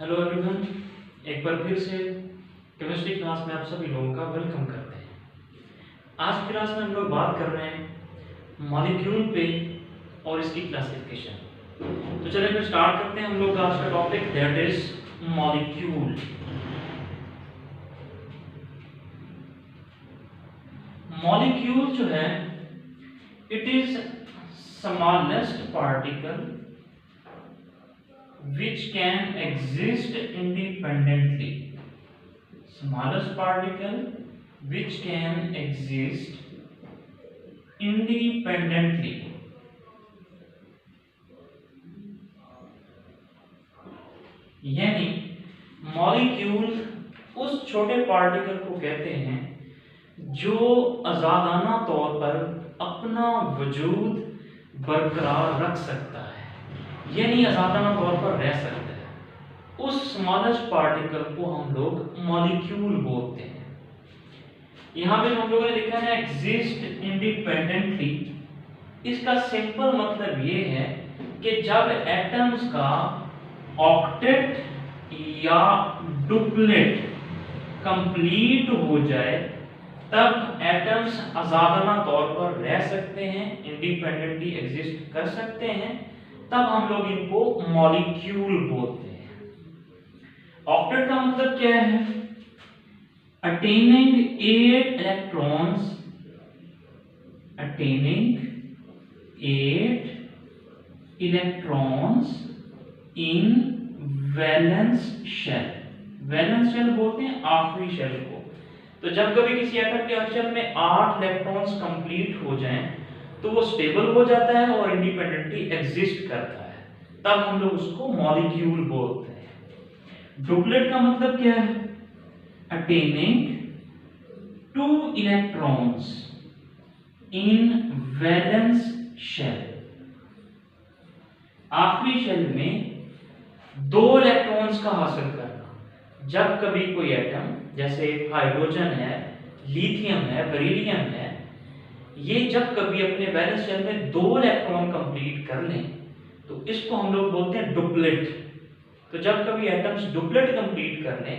Hello everyone, एक बार फिर से केमिस्ट्री क्लास में आप सभी लोगों का वेलकम करते हैं। आज की क्लास में हम लोग बात कर रहे हैं मॉलिक्यूल पे और इसकी क्लासिफिकेशन। तो चलिए फिर स्टार्ट करते हैं हम लोग आज का topic, that is molecule. Molecule जो है it is smallest particle which can exist independently. Smallest particle which can exist independently. यानी मॉलिक्यूल उस छोटे पार्टिकल को कहते हैं जो आजादाना तौर पर अपना वजूद बरकरार रख सकता है, यानी आजादाना तौर पर रह सकता है। उस स्मॉलेस्ट पार्टिकल को हम लोग मॉलिक्यूल बोलते हैं। यहाँ पे हम लोगों ने लिखा है एग्जिस्ट इंडिपेंडेंटली। इसका सिंपल मतलब ये है कि जब एटम्स का ऑक्टेट या डुप्लेट कंप्लीट हो जाए तब एटम्स आजादाना तौर पर रह सकते हैं, इंडिपेंडेंटली एग्जिस्ट कर सकते हैं, तब हम लोग इनको मॉलिक्यूल बोलते हैं। ऑक्टेट का मतलब क्या है? Attaining 8 electrons, attaining 8 electrons in valence shell. Valence shell बोलते हैं आखिरी शेल को। तो जब कभी किसी एटम के हर शेल में 8 इलेक्ट्रॉन्स कंप्लीट हो जाएं तो वो स्टेबल हो जाता है और इंडिपेंडेंटली एग्जिस्ट करता है, तब हम लोग उसको मॉलिक्यूल बोलते हैं। डुप्लेट का मतलब क्या है? Attaining 2 electrons in valence shell. आखिरी शेल में 2 इलेक्ट्रॉन्स का हासिल करना। जब कभी कोई एटम जैसे हाइड्रोजन है, लिथियम है, बेरिलियम है, ये जब कभी अपने वैलेंस शेल में 2 इलेक्ट्रॉन कंप्लीट कर लें तो इसको हम लोग बोलते हैं डुप्लेट। तो जब कभी एटम्स डुप्लेट कंप्लीट कर लें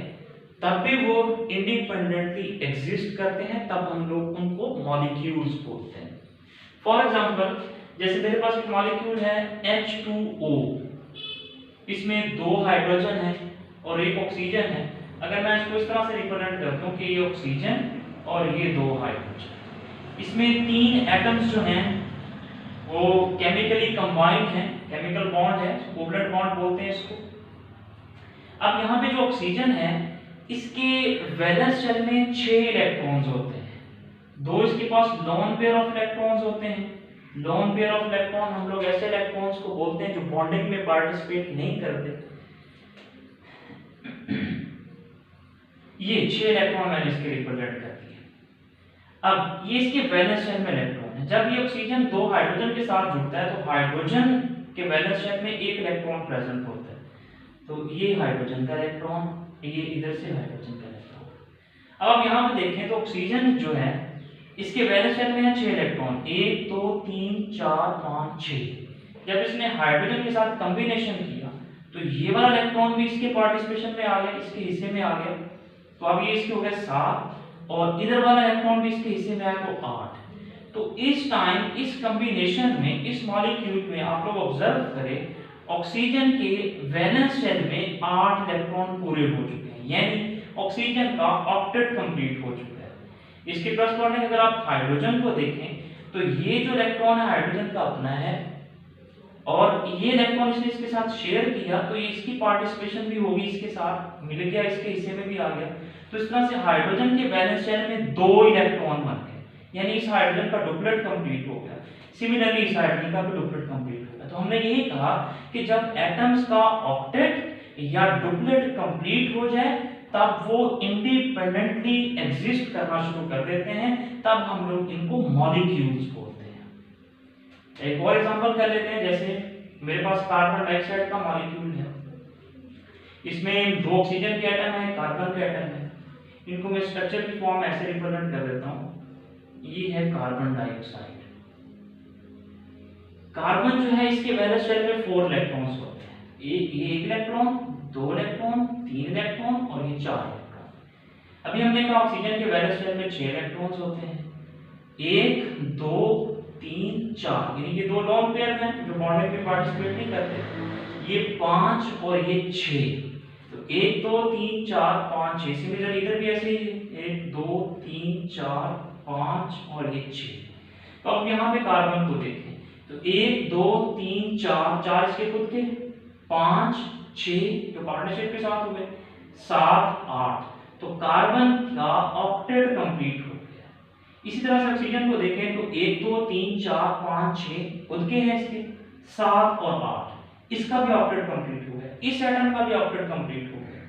तब भी वो इंडिपेंडेंटली एग्जिस्ट करते हैं, तब हम लोग उनको मॉलिक्यूल्स बोलते हैं। फॉर एग्जांपल, जैसे मेरे पास एक मॉलिक्यूल है H2O, इसमें 2 हाइड्रोजन है और एक ऑक्सीजन है। अगर मैं इसको इस तरह से रिप्रेजेंट करता हूं कि ये ऑक्सीजन और ये 2 हाइड्रोजन, इसमें 3 एटम्स जो हैं वो केमिकली कंबाइंड हैं, केमिकल बॉन्ड है, कोवलेंट बॉन्ड बोलते हैं इसको। अब यहाँ पे जो ऑक्सीजन है इसके वैलेंस शेल में 6 इलेक्ट्रॉन्स होते हैं। 2 इसके पास लोन पेयर ऑफ इलेक्ट्रॉन्स होते हैं। लोन पेयर ऑफ इलेक्ट्रॉन हम लोग ऐसे इलेक्ट्रॉन्स को बोलते हैं जो बॉन्डिंग में पार्टिसिपेट नहीं करते। ये 6 इलेक्ट्रॉन मैंने इसके रिप्रेजेंट कर दिए। अब ये इसके वैलेंस शेल में इलेक्ट्रॉन है। जब ये ऑक्सीजन 2 हाइड्रोजन के साथ जुड़ता है तो हाइड्रोजन के वैलेंस शेल में 1 इलेक्ट्रॉन प्रेजेंट होता है। तो ये हाइड्रोजन का इलेक्ट्रॉन, ये इधर से हाइड्रोजन का इलेक्ट्रॉन। अब आप यहाँ पे देखें तो ऑक्सीजन जो है इसके वैलेंस शेल में है 6 इलेक्ट्रॉन, 1 2 3 4 5 6। जब इसने हाइड्रोजन के साथ कॉम्बिनेशन किया तो ये वाला इलेक्ट्रॉन भी इसके पार्टिसिपेशन में आ गया, इसके हिस्से में आ गया। तो अब ये इसके हो गए 7 और इधर वाला इलेक्ट्रॉन भी इसके हिस्से में आया तो 8। तो इस टाइम इस कॉम्बिनेशन में, इस मॉलिक्यूल में आप लोग ऑब्जर्व करें, ऑक्सीजन के वैलेंस शेल में 8 इलेक्ट्रॉन पूरे हो चुके हैं, यानी ऑक्सीजन का ऑक्टेट कंप्लीट हो चुका है। इसके करस्पॉन्डिंग अगर आप हाइड्रोजन को देखें तो ये जो इलेक्ट्रॉन है हाइड्रोजन का अपना है और ये इलेक्ट्रॉन इसने इसके साथ शेयर किया तो ये इसकी पार्टिसिपेशन भी होगी, इसके साथ मिल गया, इसके हिस्से में भी आ गया। तो इस तरह से हाइड्रोजन के वैलेंस शेल में 2 इलेक्ट्रॉन बन गए, यानी इस हाइड्रोजन का डुप्लेट कंप्लीट हो गया। सिमिलरली इस हाइड्रोजन का भी डुप्लेट कंप्लीट हो गया। तो हमने यही कहा कि जब एटम्स का ऑक्टेट या डुप्लेट कंप्लीट हो जाए तब वो इंडिपेंडेंटली एग्जिस्ट करना शुरू कर देते हैं, तब हम लोग इनको मॉलिक्यूल्स बोलते हैं। एक और एग्जांपल कर लेते हैं, जैसे मेरे पास कार्बन डाइऑक्साइड का मॉलिक्यूल है, इसमें 2 ऑक्सीजन के एटम है, कार्बन के एटम है। इनको मैं स्ट्रक्चर की फॉर्म ऐसे रिप्रेजेंट कर देता हूं, ये है कार्बन डाइऑक्साइड। कार्बन जो है इसके वैलेंस शेल में 4 इलेक्ट्रॉन्स होते हैं, एक इलेक्ट्रॉन, 2 इलेक्ट्रॉन, 3 इलेक्ट्रॉन और ये 4 इलेक्ट्रॉन। अभी हमने कहा ऑक्सीजन के वैलेंस शेल में 6 इलेक्ट्रॉन्स होते हैं, 1 2 3 4, यानी ये 2 लोन पेयर हैं जो बॉन्डिंग में पार्टिसिपेट नहीं करते, ये 5 और ये 6। तो 1 2 3 4 5 6, सिमिलर इधर भी ऐसे ही है, 1 2 3 4 5 और ये 6। तो अब यहाँ पे कार्बन को देखें तो 1 2 3 4, 4 इसके खुद के, 5 6 जो पार्टनरशिप के साथ हुए, 7 8। तो कार्बन का ऑक्टेट कंप्लीट हो गया। इसी तरह से ऑक्सीजन को देखें तो 1 2 3 4 5 6 खुद के हैं इसके, 7 और 8, इसका भी ऑक्टेट कंप्लीट हो गया, इस एटम का भी ऑक्टेट कंप्लीट हो गया।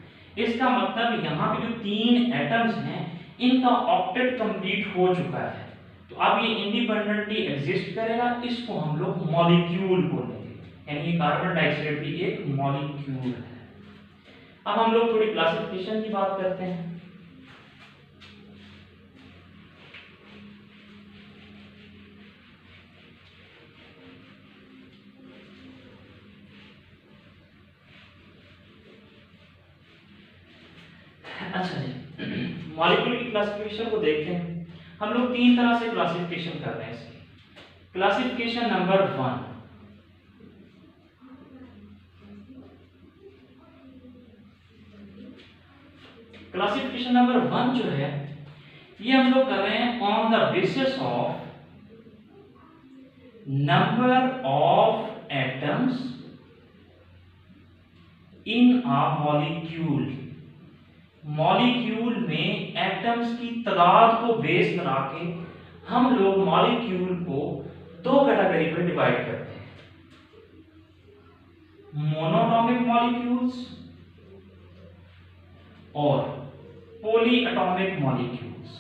इसका मतलब यहाँ पे जो 3 एटम्स हैं इनका ऑक्टेट कंप्लीट हो चुका है। तो अब ये इंडिपेंडेंटली एग्जिस्ट करेगा, इसको हम लोग मॉलिक्यूल बोलेंगे, यानी ये कार्बन डाइऑक्साइड भी एक मॉलिक्यूल है। अब हम लोग थोड़ी क्लासिफिकेशन की बात करते हैं। अच्छा जी, मॉलिक्यूल की क्लासिफिकेशन को देखते हैं। हम लोग 3 तरह से क्लासिफिकेशन कर रहे हैं इसकी। क्लासिफिकेशन नंबर 1, क्लासिफिकेशन नंबर 1 जो है ये हम लोग कर रहे हैं on the basis of number of atoms in a molecule. Molecule में एटम्स की तादाद को बेस बना के हम लोग मॉलिक्यूल को 2 कैटेगरी में डिवाइड करते हैं, मोनोटॉमिक मॉलिक्यूल्स और polyatomic molecules.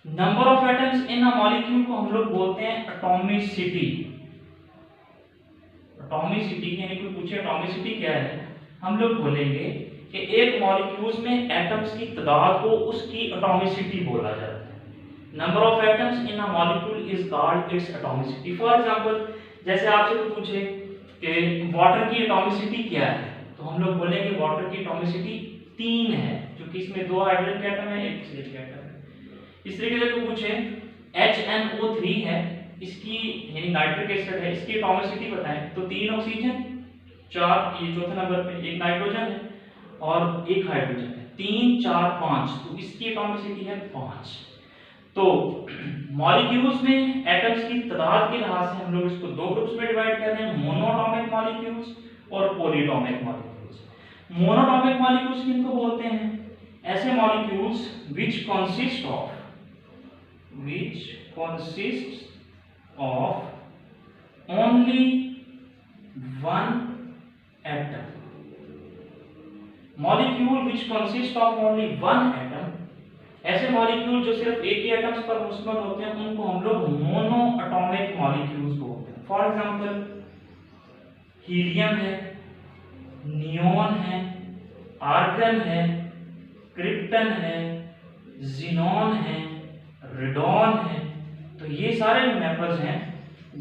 Number of atoms in a molecule को हम लोग बोलते हैं एटॉमिसिटी। एटॉमिसिटी यानी कोई पूछे एटॉमिसिटी क्या है, हम लोग बोलेंगे कि एक मॉलिक्यूल्स में एटम्स की तादाद को उसकी एटॉमिसिटी बोला जाता है। Number of atoms in a molecule is called its atomicity. For example जैसे आपसे कोई पूछे कि वाटर की एटॉमिसिटी क्या है, तो हम लोग बोलेंगे वाटर की एटॉमिसिटी 3 है, क्योंकि इसमें 2 हाइड्रोजन के एटम है, एक ऑक्सीजन के एटम है। इस तरीके से कोई पूछे HNO3 है, इसकी यानी नाइट्रिक एसिड है, इसकी एटॉमिसिटी बताएं, तो 3 ऑक्सीजन 4, ये चौथे नंबर पे एक नाइट्रोजन है और एक हाइड्रोजन है, 3 4 5, तो इसकी एटॉमिसिटी है 5। तो मॉलिक्यूल्स में एटम्स की तादाद के लिहाज से हम लोग इसको 2 ग्रुप्स में डिवाइड कर रहे हैं, मोनोटॉमिक मॉलिक्यूल्स और पॉलीटॉमिक मॉलिक्यूल्स। मोनोटॉमिक मॉलिक्यूल्स किनको बोलते हैं, ऐसे molecules which consist of only one atom। Molecule which consist of only one atom, ऐसे मॉलिक्यूल जो सिर्फ एक ही एटम्स पर मुश्तमिल होते हैं उनको हम लोग मोनो एटॉमिक मॉलिक्यूल्स बोलते हैं। फॉर एग्जांपल हीलियम है, नियोन है, आर्गन है, क्रिप्टन है, जिनॉन है, रेडॉन है। तो ये सारे मेंबर्स हैं,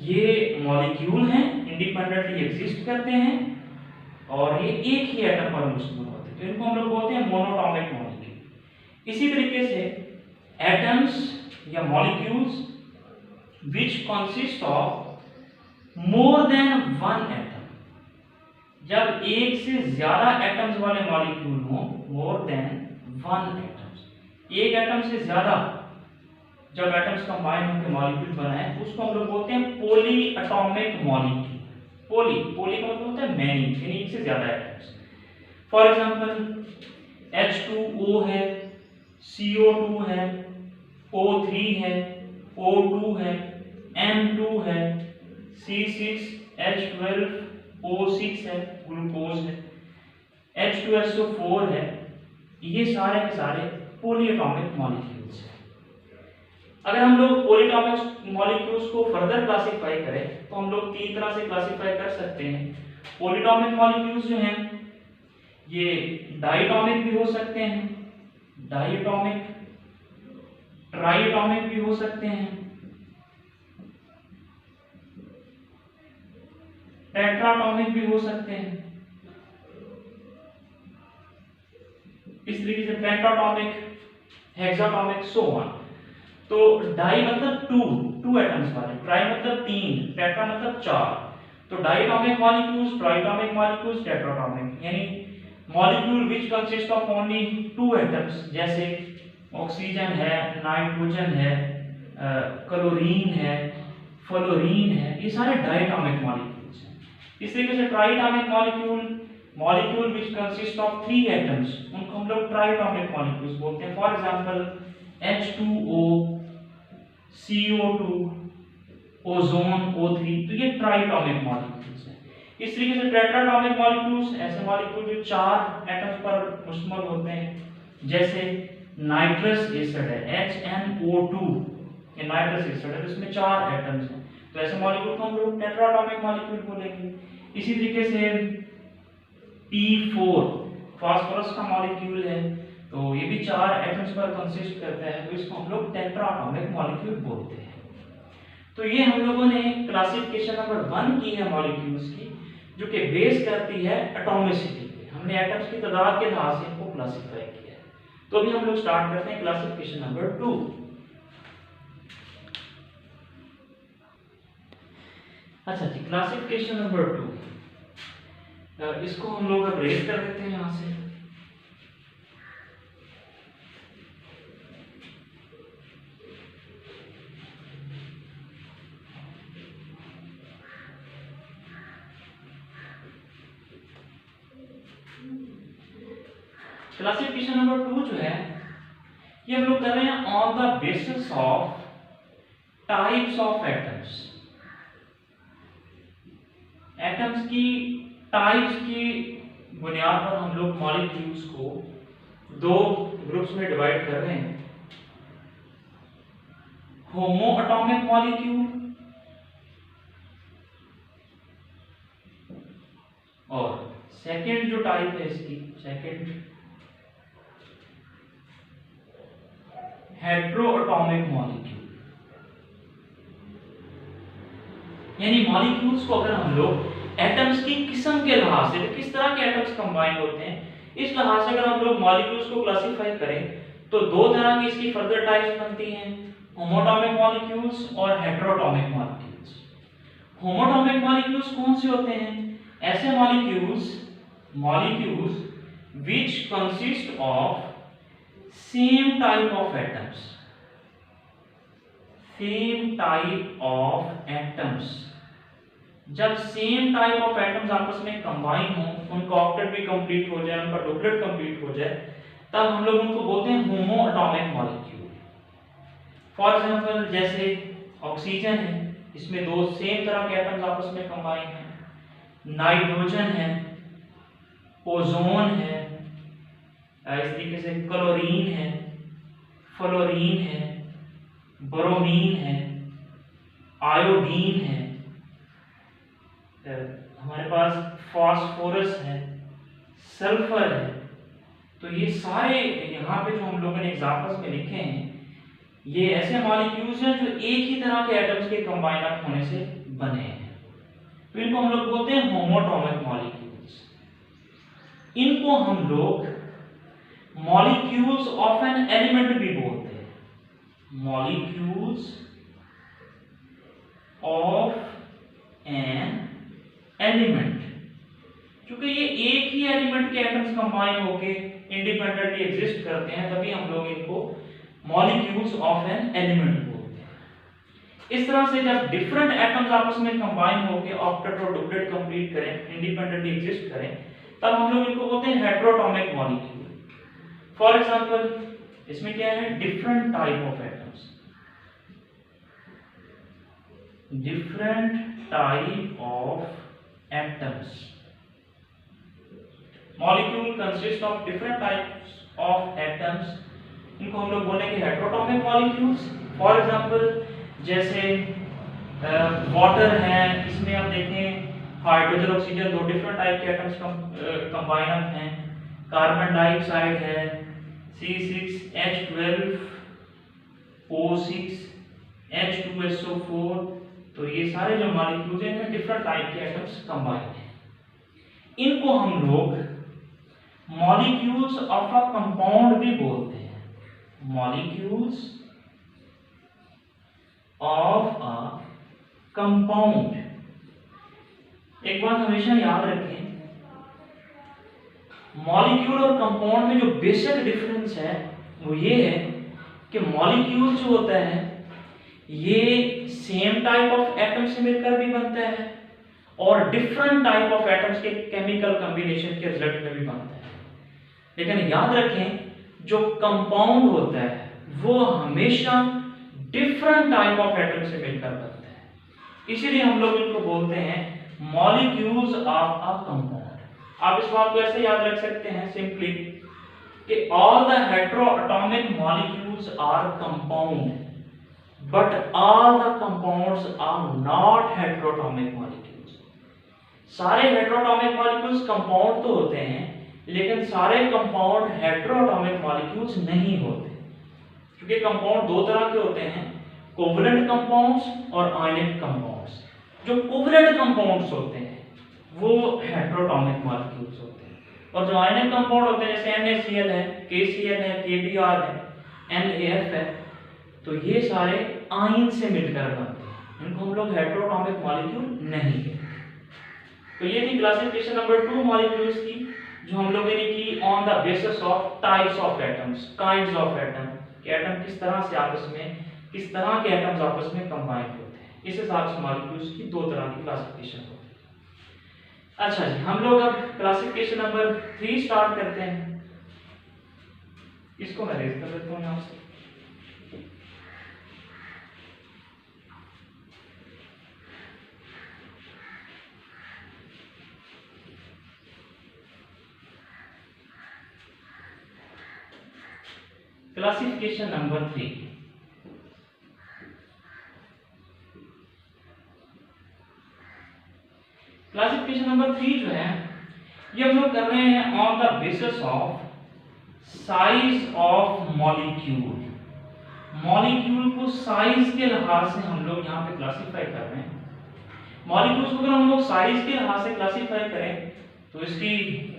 ये मॉलिक्यूल हैं, इंडिपेंडेंटली एग्जिस्ट करते हैं और ये एक ही एटम पर मुश्तमिल होते हैं, तो इनको हम लोग बोलते हैं मोनोटॉमिक मॉलिक्यूल। इसी तरीके से एटम्स या molecules which consist of more than one atom, जब एक से ज्यादा एटम्स वाले मॉलिक्यूल हो, more than one atoms, एक एटम से ज्यादा जब एटम्स कंबाइन होकर मॉलिक्यूल बनाए तो उसको हम लोग बोलते हैं पॉली एटॉमिक मॉलिक्यूल। पॉली का मतलब होता है मैनी, यानी एक से ज्यादा एटम्स। फॉर एग्जांपल H2O है, CO2 है, O3 है, O2 है, N2 है, C6H12O6 है, ग्लूकोज है, H2SO4 है। ये सारे के सारे पॉलीएटॉमिक मॉलिक्यूल्स हैं। अगर हम लोग पॉलीएटॉमिक मॉलिक्यूल्स को फर्दर क्लासिफाई करें तो हम लोग 3 तरह से क्लासिफाई कर सकते हैं। पॉलीएटॉमिक मॉलिक्यूल्स जो हैं ये डाइएटॉमिक भी हो सकते हैं, डाइएटॉमिक, ट्राइएटॉमिक भी हो सकते हैं, टेट्राटॉमिक भी हो सकते हैं, इस तरीके से पेंटाटॉमिक, हेक्साटॉमिक, सो ऑन। तो डाई मतलब टू एटम्स वाले, ट्राई मतलब तीन, टेट्रा मतलब चार। तो डाइटॉमिक मॉलिक्यूल्स, ट्राइटॉमिक मॉलिक्यूल्स, टेट्राटॉमिक, यानी molecule which consist of only two atoms, जैसे ऑक्सीजन है, नाइट्रोजन है, क्लोरीन है, फ्लोरीन है, ये सारे डाइटॉमिक मॉलिक्यूल्स हैं। इस तरीके से triatomic molecule which consist of three atoms, उनको हम लोग ट्राइटॉमिक मॉलिक्यूल्स बोलते हैं। For example H2O, CO2, ozone, O3, तो ये ट्राइटॉमिक मॉलिक्यूल्स हैं। इस तरीके से टेट्राटॉमिक मॉलिक्यूल्स, ऐसे मॉलिक्यूल जो चार एटम्स पर मुश्तमिल होते हैं, जैसे नाइट्रस एसिड है HNO2, ये नाइट्रस एसिड है, इसमें चार एटम्स हैं, तो ऐसे मॉलिक्यूल को हम लोग टेट्राटॉमिक मॉलिक्यूल बोलेंगे। इसी तरीके से P4 फास्फोरस का मॉलिक्यूल है, तो ये भी चार एटम्स पर कंसिस्ट करता है, तो इसको हम लोग टेट्राटॉमिक मॉलिक्यूल बोलते हैं। तो ये हम लोगों ने क्लासिफिकेशन नंबर 1 की है मॉलिक्यूल्स की, जो कि बेस करती है एटॉमिसिटी पे। हमने एटम्स की तादाद के लिहाज से इनको क्लासिफाई किया है। तो अभी हम लोग स्टार्ट करते हैं क्लासिफिकेशन नंबर 2। अच्छा जी, क्लासिफिकेशन नंबर 2, इसको हम लोग अब रेट कर देते हैं यहां से। क्लासिफिकेशन नंबर 2 जो है, ये हम लोग कर रहे हैं on the basis of types of atoms. Atoms की टाइप्स की बुनियाद पर हम लोग मॉलिक्यूल्स को दो ग्रुप्स में डिवाइड कर रहे हैं, होमो एटॉमिक मॉलिक्यूल और सेकंड जो टाइप है इसकी, सेकंड हेट्रोएटॉमिक मॉलिक्यूल। यानी मॉलिक्यूल्स को अगर हम लोग एटम्स की किस्म के लिहाज से, किस तरह के एटम्स कंबाइन होते हैं, इस लिहाज से अगर हम लोग मॉलिक्यूल्स को क्लासिफाई करें, तो दो तरह की इसकी फर्दर टाइप्स बनती हैं, होमोटॉमिक मॉलिक्यूल्स और हेट्रोएटॉमिक मॉलिक्यूल्स। होमोटॉमिक मॉलिक्यूल्स कौन से होते हैं? ऐसे molecules which consist of same type of atoms, जब सेम टाइप ऑफ एटम्स आपस में कंबाइन हो, उनका ऑक्टेट भी कंप्लीट हो जाए, उनका डुप्लेट कंप्लीट हो जाए, तब हम लोग उनको बोलते हैं होमो एटॉमिक मॉलिक्यूल। फॉर एग्जांपल जैसे ऑक्सीजन है, इसमें दो सेम तरह के एटम्स आपस में कंबाइन हैं, नाइट्रोजन है, ओजोन है, इस तरीके से क्लोरीन है, फ्लोरीन है, ब्रोमीन है, आयोडीन है, हमारे पास फास्फोरस है, सल्फर है। तो ये सारे यहाँ पे जो हम लोगों ने एग्जांपल्स में लिखे हैं, ये ऐसे मॉलिक्यूल्स हैं जो एक ही तरह के एटम्स के कंबाइन अप होने से बने हैं, तो इनको हम लोग बोलते हैं होमोटॉमिक मॉलिक्यूल्स। इनको हम लोग मॉलिक्यूल्स ऑफ एन एलिमेंट भी बोलते हैं, मॉलिक्यूल्स ऑफ एन एलिमेंट। क्योंकि ये एक ही एलिमेंट के एटम्स कंबाइन होके इंडिपेंडेंटली एग्जिस्ट करते हैं, तभी हम लोग इनको मॉलिक्यूल्स ऑफ एन एलिमेंट बोलते हैं। इस तरह से जब डिफरेंट एटम्स आपस में कंबाइन होके ऑक्टेट और डुप्लेट कंप्लीट करें, इंडिपेंडेंटली एग्जिस्ट करें, तब हम लोग इनको बोलते हैं हेट्रोएटॉमिक मॉलिक्यूल। फॉर एग्जांपल इसमें क्या है, different type of atoms, different type of atoms, molecule consist of different types of atoms, इनको हम लोग बोलेंगे हेट्रोएटॉमिक मॉलिक्यूल्स। फॉर एग्जांपल जैसे वाटर है, इसमें आप देखें हाइड्रोजन ऑक्सीजन दो डिफरेंट टाइप के एटम्स कंबाइन अप हैं, कार्बन डाइऑक्साइड है C6H12O6 H2SO4 तो ये सारे जो मॉलिक्यूल्स हैं इनमें डिफरेंट टाइप के एटम्स कंबाइन हैं। इनको हम लोग मॉलिक्यूल्स ऑफ अ कंपाउंड भी बोलते हैं, मॉलिक्यूल्स ऑफ अ कंपाउंड। एक बात हमेशा याद रखें, मॉलिक्यूल और कंपाउंड में जो बेसिक डिफरेंस है वो ये है कि मॉलिक्यूल जो होता है ये सेम टाइप ऑफ एटम से मिलकर भी बनता है और डिफरेंट टाइप ऑफ एटम्स के केमिकल कॉम्बिनेशन के रिजल्ट में भी बनता है। लेकिन याद रखें जो कंपाउंड होता है वो हमेशा डिफरेंट टाइप ऑफ एटम से मिलकर बनता है, इसीलिए हम लोग इनको बोलते हैं मॉलिक्यूल्स ऑफ अ कंपाउंड। आप इस बात को ऐसे याद रख सकते हैं सिंपली कि all the heteroatomic molecules are compound but all the compounds are not heteroatomic molecules. सारे हेटेरोएटॉमिक मॉलिक्यूल्स कंपाउंड तो होते हैं लेकिन सारे कंपाउंड हेटेरोएटॉमिक मॉलिक्यूल्स नहीं होते, क्योंकि कंपाउंड दो तरह के होते हैं, कोवलेंट कंपाउंड्स और आयनिक कंपाउंड्स। जो कोवलेंट कंपाउंड्स होते हैं वो हेटेरोएटॉमिक मॉलिक्यूल्स होते हैं और जो आयनिक कंपाउंड होते हैं जैसे NaCl है, KCl है, KBr है, NaF है, तो ये सारे आयन से मिलकर बनते हैं, इनको हम लोग हेटेरोएटॉमिक मॉलिक्यूल नहीं कहते। तो ये थी क्लासिफिकेशन नंबर 2 मॉलिक्यूल्स की, जो हम लोगों ने की on the basis of types of atoms, kinds of atom, कि एटम किस तरह से आपस में, किस तरह के एटम्स आपस में कंबाइन होते हैं। इस हिसाब से मॉलिक्यूल्स की दो तरह की क्लासिफिकेशन होती है। अच्छा जी, हम लोग अब क्लासिफिकेशन नंबर 3 स्टार्ट करते हैं। इसको मैं रेज कर देता हूँ यहाँ से। क्लासिफिकेशन नंबर 3, क्लासिफिकेशन नंबर 3 जो है ये हम लोग कर रहे हैं on the basis of size of molecule. Molecule को साइज के लिहाज से हम लोग यहाँ पे क्लासिफाई कर रहे हैं। मॉलिक्यूल्स को अगर हम लोग साइज के लिहाज से क्लासिफाई करें तो इसकी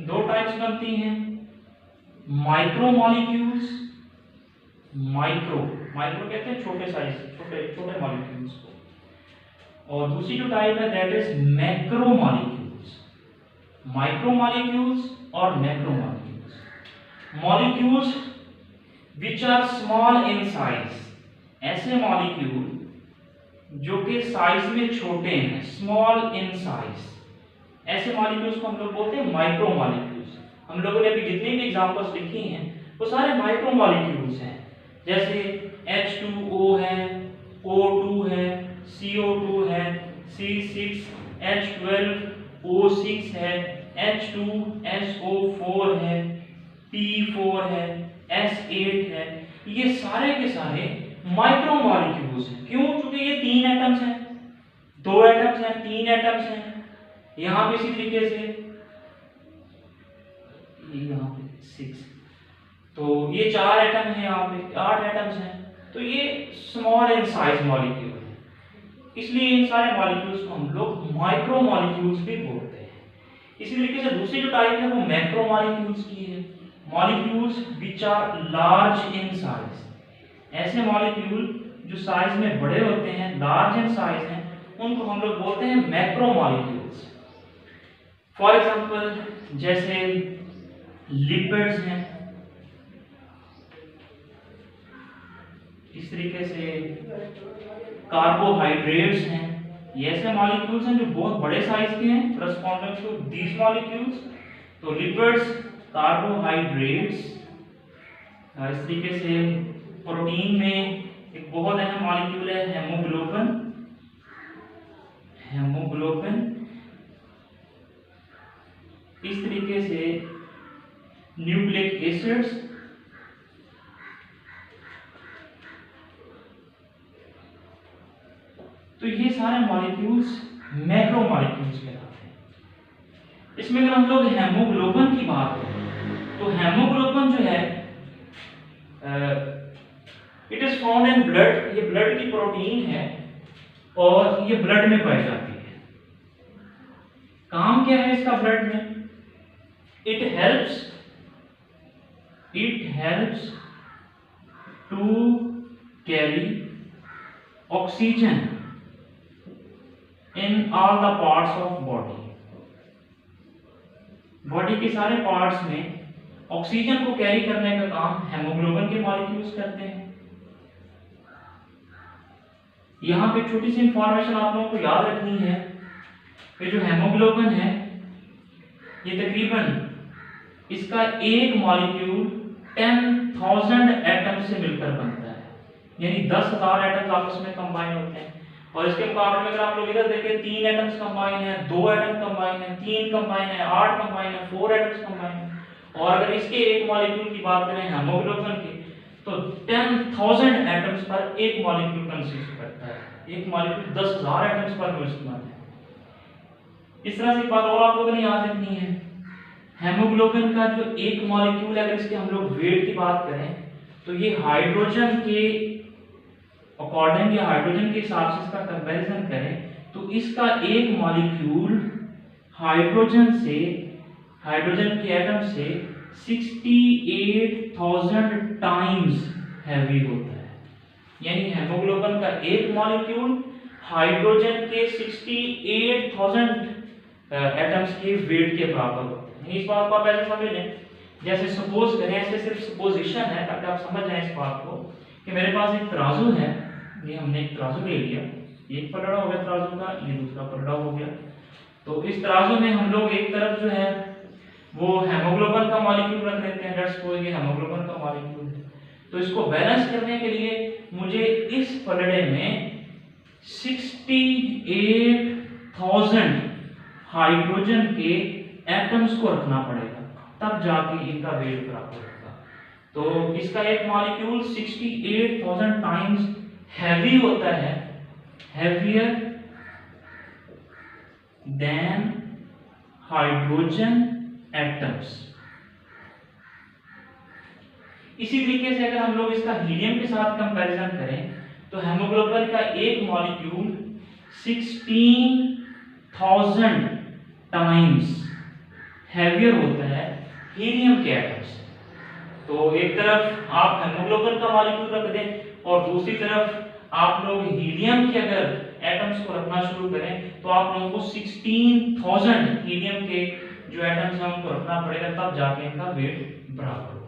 दो टाइप्स बनती हैं, माइक्रो मॉलिक्यूल्स, माइक्रो कहते हैं छोटे साइज, छोटे मॉलिक्यूल्स को, और दूसरी जो टाइप है that is macro molecules, micro molecules और macro molecules. Molecules which are small in size, ऐसे मॉलिक्यूल जो कि साइज में छोटे हैं, स्मॉल इन साइज, ऐसे मॉलिक्यूल्स को हम लोग बोलते हैं माइक्रो मॉलिक्यूल्स। हम लोगों ने अभी जितनी भी एग्जांपल्स लिखी हैं वो सारे माइक्रो मॉलिक्यूल्स हैं, जैसे H2O है, O2 है, CO2 है, C6H12O6 है, H2SO4 है, P4 है, S8 है, ये सारे के सारे माइक्रो मॉलिक्यूल्स हैं। क्यों? क्योंकि ये 3 एटम्स हैं, 2 एटम्स हैं, 3 एटम्स हैं, यहां पे इसी तरीके से यहाँ पे 6, तो ये 4 एटम है, यहाँ पे 8 एटम्स हैं, तो ये स्मॉल इन साइज मॉलिक्यूल है, इसलिए इन सारे मॉलिक्यूल्स को हम लोग माइक्रो मॉलिक्यूल्स भी बोलते हैं। इसी तरीके से दूसरी जो टाइप है वो मैक्रो मॉलिक्यूल्स की है, molecules which are large in size, ऐसे मॉलिक्यूल जो साइज में बड़े होते हैं, लार्ज इन साइज हैं, उनको हम लोग बोलते हैं मैक्रो मॉलिक्यूल्स। फॉर एग्जांपल जैसे लिपिड्स हैं, इस तरीके से कार्बोहाइड्रेट्स हैं, ये ऐसे मॉलिक्यूल्स हैं जो बहुत बड़े साइज के हैं, करस्पॉन्डिंग टू दीज मॉलिक्यूल्स। तो लिपिड्स, कार्बोहाइड्रेट्स, इस तरीके से प्रोटीन में एक बहुत अहम मॉलिक्यूल है हेमोग्लोबिन, इस तरीके से न्यूक्लिक एसिड्स, तो ये सारे मॉलिक्यूल्स मैक्रो मॉलिक्यूल्स कहलाते हैं। इसमें अगर हम लोग हेमोग्लोबिन की बात करें तो हेमोग्लोबिन जो है it is found in blood, ये ब्लड की प्रोटीन है, और ये ब्लड में पाई जाती है। काम क्या है इसका ब्लड में? It helps to carry oxygen in all the parts of body. Body के सारे पार्ट्स में ऑक्सीजन को कैरी करने का काम हेमोग्लोबिन के मॉलिक्यूल्स करते हैं। यहां पे छोटी सी इंफॉर्मेशन आप लोगों को याद रखनी है कि जो हेमोग्लोबिन है ये तकरीबन इसका एक मॉलिक्यूल 10,000 एटम से मिलकर बनता है, यानी 10,000 एटम्स आपस में कंबाइन होते हैं। और इसके मुकाबले में अगर आप लोग इधर देखें 3 एटम्स कंबाइन है, 2 एटम कंबाइन है, 3 कंबाइन है, 8 कंबाइन है, 4 एटम्स कंबाइन है। और अगर इसके एक मॉलिक्यूल की बात करें हेमोग्लोबिन की तो 10,000 एटम्स पर एक मॉलिक्यूल कंसिस्ट करता है। एक मॉलिक्यूल 10,000 एटम्स पर मुश्तमिल है। इस तरह से एक बात और आप लोगों ने याद रखनी है, हेमोग्लोबिन का जो एक मॉलिक्यूल है अगर इसके हम लोग वेट की बात करें तो ये हाइड्रोजन के अकॉर्डिंग या हाइड्रोजन के हिसाब से इसका कंपैरिजन करें तो इसका एक मॉलिक्यूल हाइड्रोजन के एटम से 68,000 टाइम्स हैवी होता है। यानी हेमोग्लोबिन का एक मॉलिक्यूल हाइड्रोजन के 68,000 एटम्स के वेट के बराबर होते हैं। इस बात को आप ऐसे समझ लें, जैसे सपोज करें, ऐसे सिर्फ सपोजिशन है ताकि आप समझ जाएं इस बात को कि मेरे पास एक तराजू है, ये हमने एक तराजू ले लिया, एक पलड़ा हो गया तराजू का, ये दूसरा पलड़ा हो गया। तो इस तराजू में हम लोग एक तरफ जो है वो हेमोग्लोबिन का मॉलिक्यूल रख देते हैं, लेट्स सपोज ये हेमोग्लोबिन का मॉलिक्यूल है। तो इसको बैलेंस करने के लिए मुझे इस पलड़े में 68,000 हाइड्रोजन के एटम्स को रखना पड़ेगा, तब जाके इनका वेट बराबर होगा। तो इसका एक मॉलिक्यूल 68,000 टाइम्स हैवी होता है, हैवियर देन हाइड्रोजन एटम्स। इसी तरीके से अगर हम लोग इसका हीलियम के साथ कंपैरिजन करें तो हेमोग्लोबिन का एक मॉलिक्यूल 16,000 टाइम्स हैवियर होता है हीलियम के एटम्स। तो एक तरफ आप हेमोग्लोबिन का मॉलिक्यूल रख दें और दूसरी तरफ आप लोग हीलियम के अगर एटम्स को रखना शुरू करें तो आप लोगों को 16,000 हीलियम के जो एटम्स हैं उनको रखना पड़ेगा, तब जाके इनका वेट बराबर होगा।